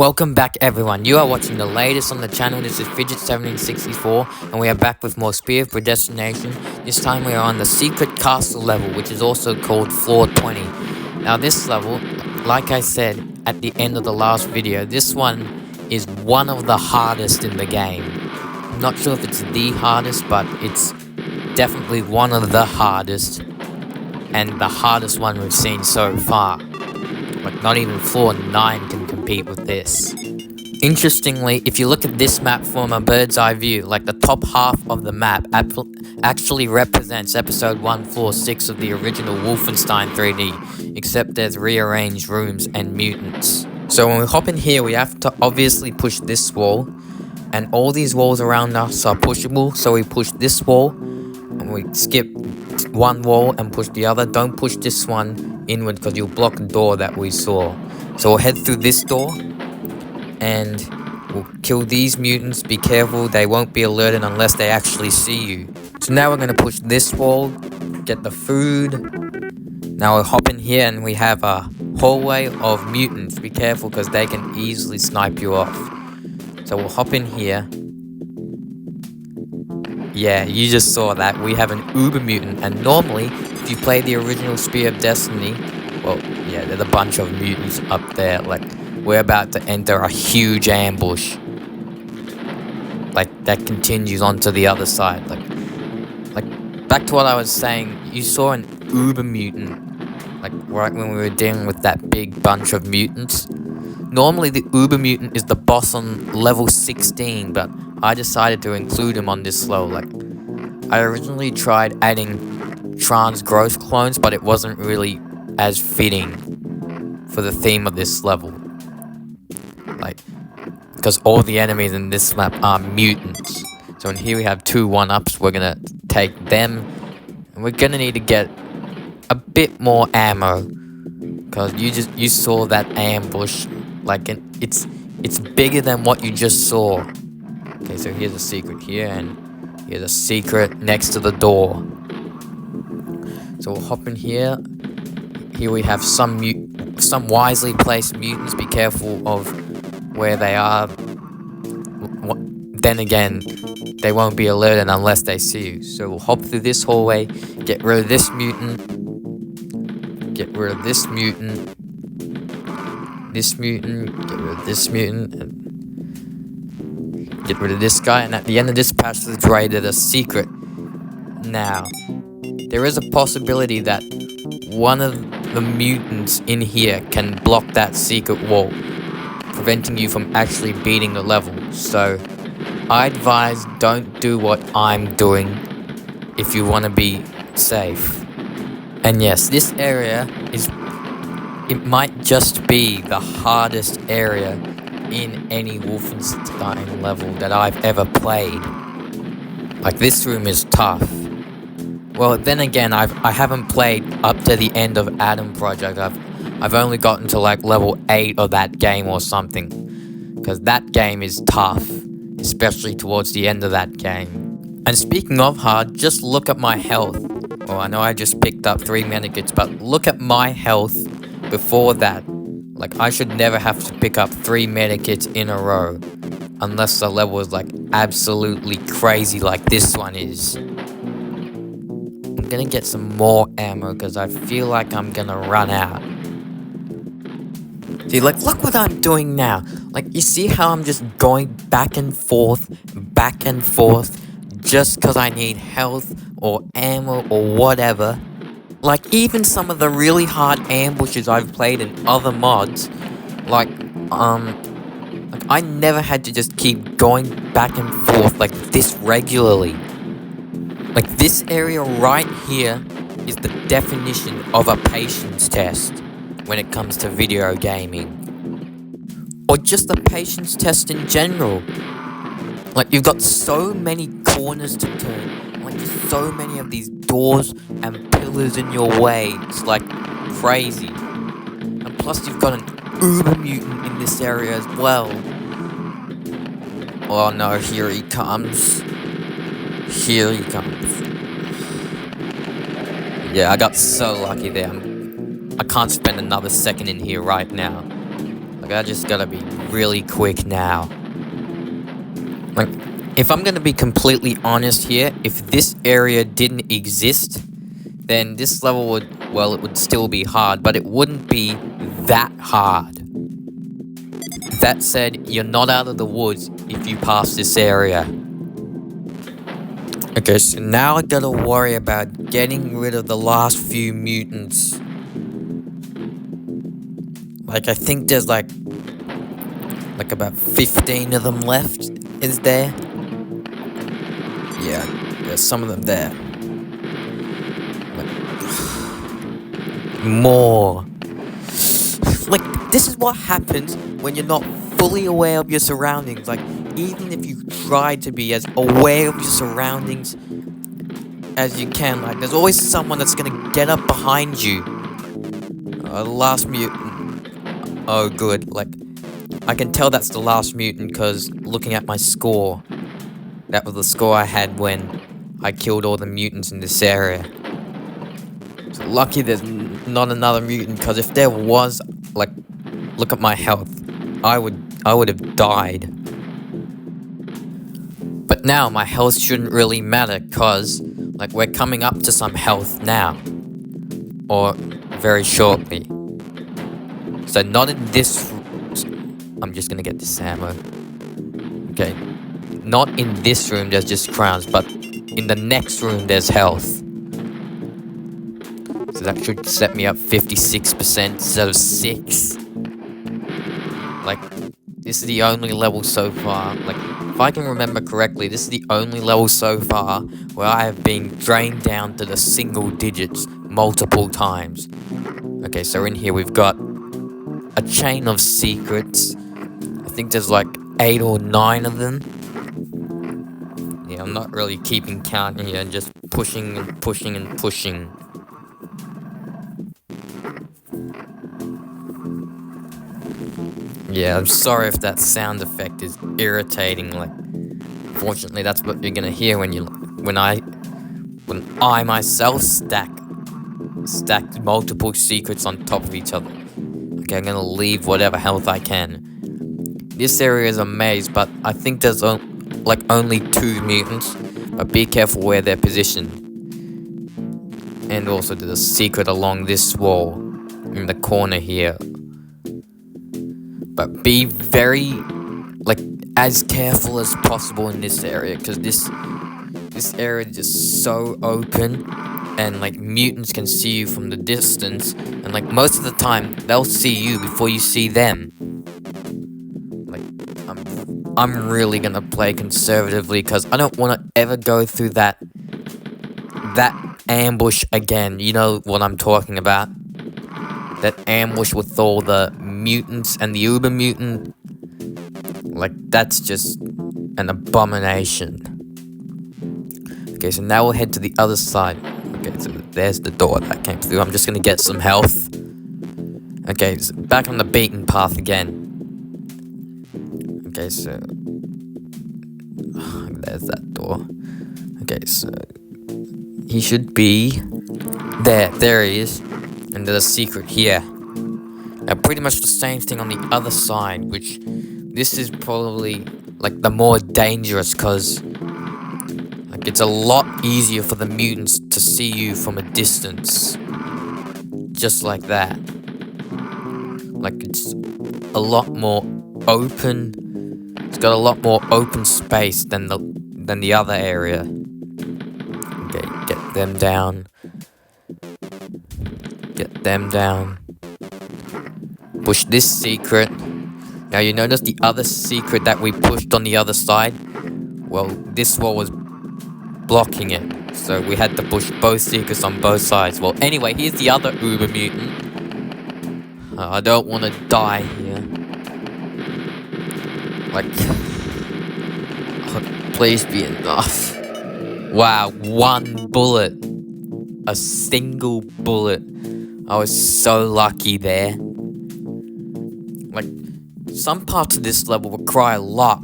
Welcome back everyone, you are watching the latest on the channel. This is Fidget1764 and we are back with more Spear of Predestination. This time we are on the secret castle level, which is also called floor 20. Now this level, like I said at the end of the last video, this one is one of the hardest in the game. I'm not sure if it's the hardest, but it's definitely one of the hardest and the hardest one we've seen so far. Like, not even floor 9 can compete with this. Interestingly, if you look at this map from a bird's eye view, like the top half of the map actually represents episode 1, floor 6 of the original Wolfenstein 3D, except there's rearranged rooms and mutants. So when we hop in here, we have to obviously push this wall, and all these walls around us are pushable, so we push this wall, and we skip one wall and push the other. Don't push this one inward because you'll block the door that we saw. So we'll head through this door and we'll kill these mutants. Be careful, they won't be alerted unless they actually see you. So now we're going to push this wall, get the food. Now we'll hop in here and we have a hallway of mutants. Be careful because they can easily snipe you off. So we'll hop in here. Yeah, you just saw that. We have an uber mutant, and normally, if you play the original Spear of Destiny, well, yeah, there's a bunch of mutants up there. Like, we're about to enter a huge ambush. Like, that continues onto the other side. Like back to what I was saying, you saw an uber mutant, like, right when we were dealing with that big bunch of mutants. Normally, the uber mutant is the boss on level 16, but I decided to include him on this level. Like, I originally tried adding trans growth clones, but it wasn't really as fitting for the theme of this level. Like, because all the enemies in this map are mutants. So in here we have 2 1-ups. We're gonna take them, and we're gonna need to get a bit more ammo, because you saw that ambush. Like, it's bigger than what you just saw. Okay, so here's a secret here, and here's a secret next to the door. So we'll hop in here. Here we have some wisely placed mutants. Be careful of where they are. Then again, they won't be alerted unless they see you. So we'll hop through this hallway, get rid of this mutant, get rid of this mutant, this mutant, get rid of this mutant, and get rid of this guy. And at the end of this passageway, there's a secret. Now, there is a possibility that one of the mutants in here can block that secret wall, preventing you from actually beating the level. So I advise don't do what I'm doing if you want to be safe. And yes, this area it might just be the hardest area in any Wolfenstein level that I've ever played. Like, this room is tough. Well, then again, I haven't played up to the end of Adam Project. I've only gotten to like level 8 of that game or something, because that game is tough, especially towards the end of that game. And speaking of hard, just look at my health. Well, I know I just picked up 3 medikits, but look at my health before that. Like, I should never have to pick up 3 medikits in a row, unless the level is like absolutely crazy like this one is. I'm gonna get some more ammo because I feel like I'm gonna run out. See, like, look what I'm doing now. Like, you see how I'm just going back and forth, just because I need health or ammo or whatever. Like, even some of the really hard ambushes I've played in other mods, like I never had to just keep going back and forth like this regularly. Like, this area right here is the definition of a patience test when it comes to video gaming. Or just a patience test in general. Like, you've got so many corners to turn. Like, just so many of these doors and pillars in your way. It's like crazy. And plus you've got an uber mutant in this area as well. Oh no, here he comes. Here he comes. Yeah, I got so lucky there. I can't spend another second in here right now. Like, I just gotta be really quick now. Like, if I'm gonna be completely honest here, if this area didn't exist, then this level would, well, it would still be hard, but it wouldn't be that hard. That said, you're not out of the woods if you pass this area. Okay, so now I gotta worry about getting rid of the last few mutants. Like, I think there's like about 15 of them left, is there? Yeah, there's some of them there. More. Like, this is what happens when you're not fully aware of your surroundings. Like, even if you try to be as aware of your surroundings as you can, like, there's always someone that's gonna get up behind you. The last mutant. Oh, good. Like, I can tell that's the last mutant because looking at my score, that was the score I had when I killed all the mutants in this area. So lucky there's not another mutant, because if there was, like, look at my health, I would have died. But now my health shouldn't really matter, because, like, we're coming up to some health now, or very shortly. So not in this. I'm just gonna get this ammo. Okay, not in this room. There's just crowns, but in the next room there's health. So that should set me up 56% instead of 6. Like, this is the only level so far. Like, if I can remember correctly, this is the only level so far where I have been drained down to the single digits multiple times. Okay, so in here we've got a chain of secrets. I think there's like 8 or 9 of them. Yeah, I'm not really keeping count here, just pushing and pushing and pushing. Yeah, I'm sorry if that sound effect is irritating. Like, fortunately, that's what you're gonna hear when I myself stack multiple secrets on top of each other. Okay, I'm gonna leave whatever health I can. This area is a maze, but I think there's only 2 mutants. But be careful where they're positioned. And also there's a secret along this wall in the corner here. But be very, like, as careful as possible in this area, because this area is just so open, and like mutants can see you from the distance, and like most of the time they'll see you before you see them. Like, I'm really gonna play conservatively because I don't want to ever go through that ambush again. You know what I'm talking about? That ambush with all the mutants and the uber mutant. Like, that's just an abomination. Okay, so now we'll head to the other side. Okay, so there's the door that came through. I'm just gonna get some health. Okay, so back on the beaten path again. Okay, so there's that door. Okay, so he should be there. There he is. And there's a secret here. Now, pretty much the same thing on the other side, which this is probably like the more dangerous, because like it's a lot easier for the mutants to see you from a distance. Just like that. Like, it's a lot more open. It's got a lot more open space than the other area. Okay, get them down. Get them down. Push this secret. Now, you notice the other secret that we pushed on the other side? Well, this wall was blocking it, so we had to push both secrets on both sides. Well, anyway, here's the other uber mutant. I don't want to die here. Like, oh, please be enough. Wow, 1 bullet. A single bullet. I was so lucky there. Like, some parts of this level require luck.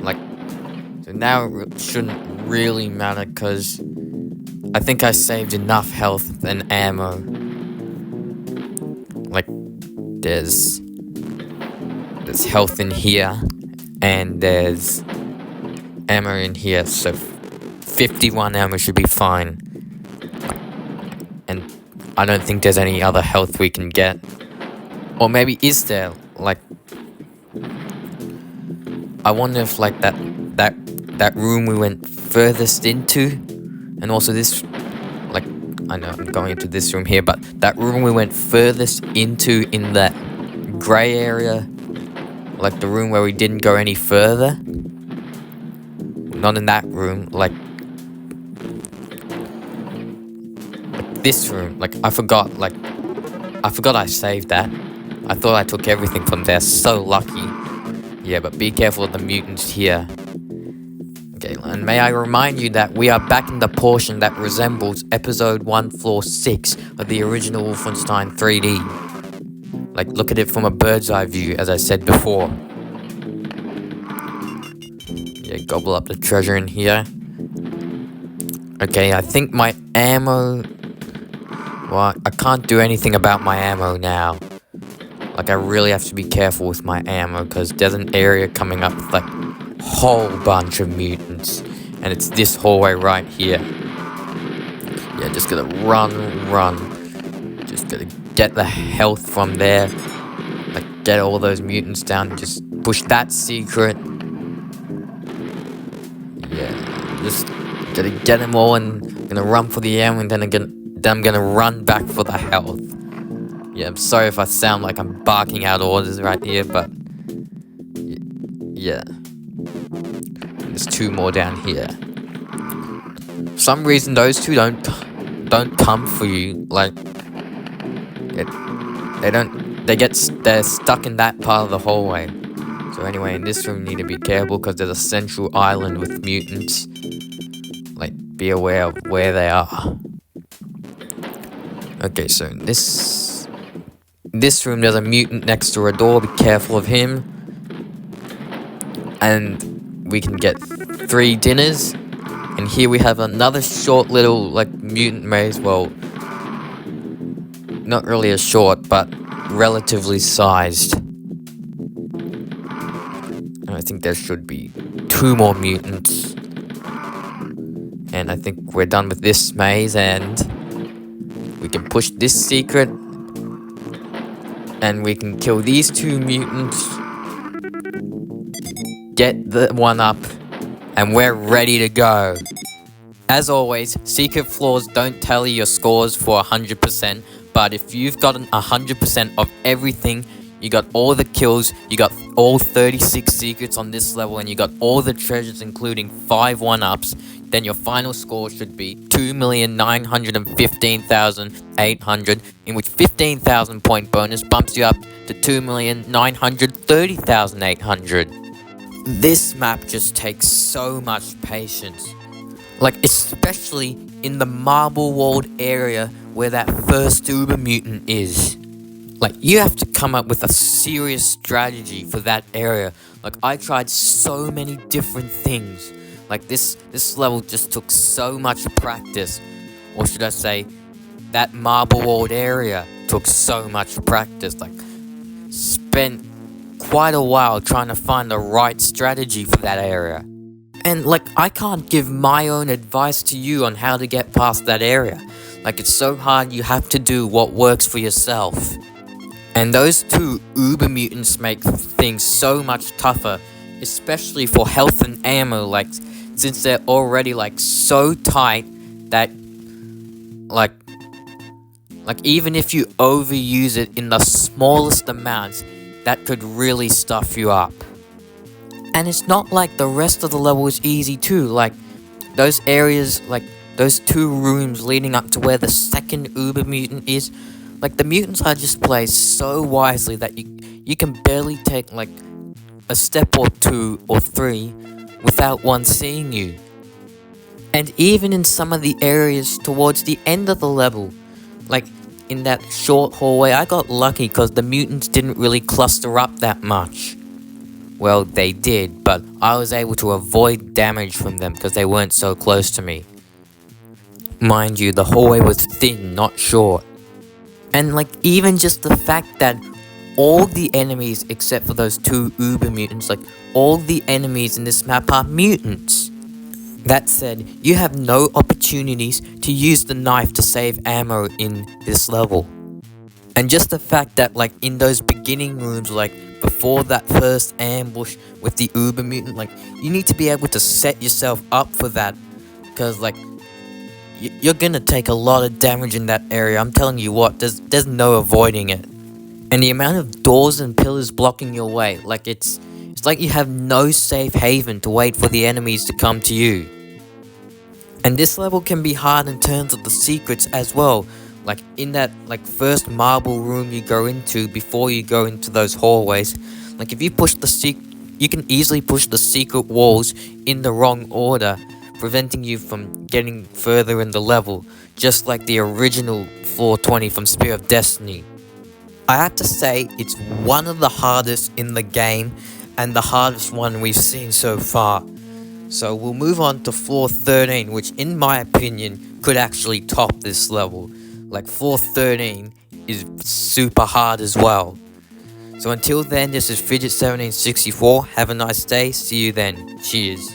Like, so now it shouldn't really matter, because I think I saved enough health and ammo. Like, There's health in here, and there's ammo in here, so 51 ammo should be fine. And I don't think there's any other health we can get. Or maybe is there? Like, I wonder if like that room we went furthest into, and also this, like, I know I'm going into this room here, but that room we went furthest into in that grey area, like the room where we didn't go any further. Not in that room, like this room. Like I forgot I saved that. I thought I took everything from there. So lucky. Yeah, but be careful of the mutants here. Okay, and may I remind you that we are back in the portion that resembles episode 1 floor 6 of the original Wolfenstein 3D. Like, look at it from a bird's eye view, as I said before. Yeah, gobble up the treasure in here. Okay, I think my ammo... Well, I can't do anything about my ammo now. Like, I really have to be careful with my ammo, because there's an area coming up with, like, a whole bunch of mutants. And it's this hallway right here. Yeah, just gotta run. Just gotta get the health from there. Like, get all those mutants down. Just push that secret. Yeah, just gotta get them all and gonna run for the ammo, and then I'm gonna run back for the health. Yeah, I'm sorry if I sound like I'm barking out orders right here, but yeah. There's 2 more down here. For some reason those 2 don't come for you. Like they're stuck in that part of the hallway. So anyway, in this room you need to be careful because there's a central island with mutants. Like, be aware of where they are. Okay, so in this room there's a mutant next to a door. Be careful of him. And we can get 3 dinners. And here we have another short little, like, mutant maze. Well, not really as short, but relatively sized. And I think there should be 2 more mutants. And I think we're done with this maze, and we can push this secret. And we can kill these 2 mutants. Get the 1-up. And we're ready to go. As always, secret floors don't tell you your scores for 100%, but if you've gotten 100% of everything, you got all the kills, you got all 36 secrets on this level, and you got all the treasures including 5 1-ups, then your final score should be 2,915,800, in which 15,000 point bonus bumps you up to 2,930,800. This map just takes so much patience. Like, especially in the marble walled area where that first uber mutant is. Like, you have to come up with a serious strategy for that area. Like, I tried so many different things. Like, this level just took so much practice. Or should I say, that marble walled area took so much practice. Like, spent quite a while trying to find the right strategy for that area. And, like, I can't give my own advice to you on how to get past that area. Like, it's so hard, you have to do what works for yourself. And those 2 uber mutants make things so much tougher, especially for health and ammo, like, since they're already, like, so tight that, like, even if you overuse it in the smallest amounts, that could really stuff you up. And it's not like the rest of the level is easy too. Like, those areas, like those 2 rooms leading up to where the second uber mutant is, like, the mutants are just placed so wisely that you can barely take, like, a step or 2 or 3 without one seeing you. And even in some of the areas towards the end of the level, like in that short hallway, I got lucky because the mutants didn't really cluster up that much. Well, they did, but I was able to avoid damage from them because they weren't so close to me. Mind you, the hallway was thin, not short. And, like, even just the fact that all the enemies except for those 2 uber mutants, like all the enemies in this map are mutants. That said, you have no opportunities to use the knife to save ammo in this level. And just the fact that like in those beginning rooms, like before that first ambush with the uber mutant, like you need to be able to set yourself up for that, because like you're gonna take a lot of damage in that area. I'm telling you what, there's no avoiding it. And the amount of doors and pillars blocking your way, like it's like you have no safe haven to wait for the enemies to come to you. And this level can be hard in terms of the secrets as well. Like in that like first marble room you go into before you go into those hallways, like if you push you can easily push the secret walls in the wrong order, preventing you from getting further in the level, just like the original floor 20 from Spear of Destiny. I have to say, it's one of the hardest in the game, and the hardest one we've seen so far. So we'll move on to floor 13, which in my opinion could actually top this level. Like floor 13 is super hard as well. So until then, this is Fidget1764. Have a nice day. See you then. Cheers.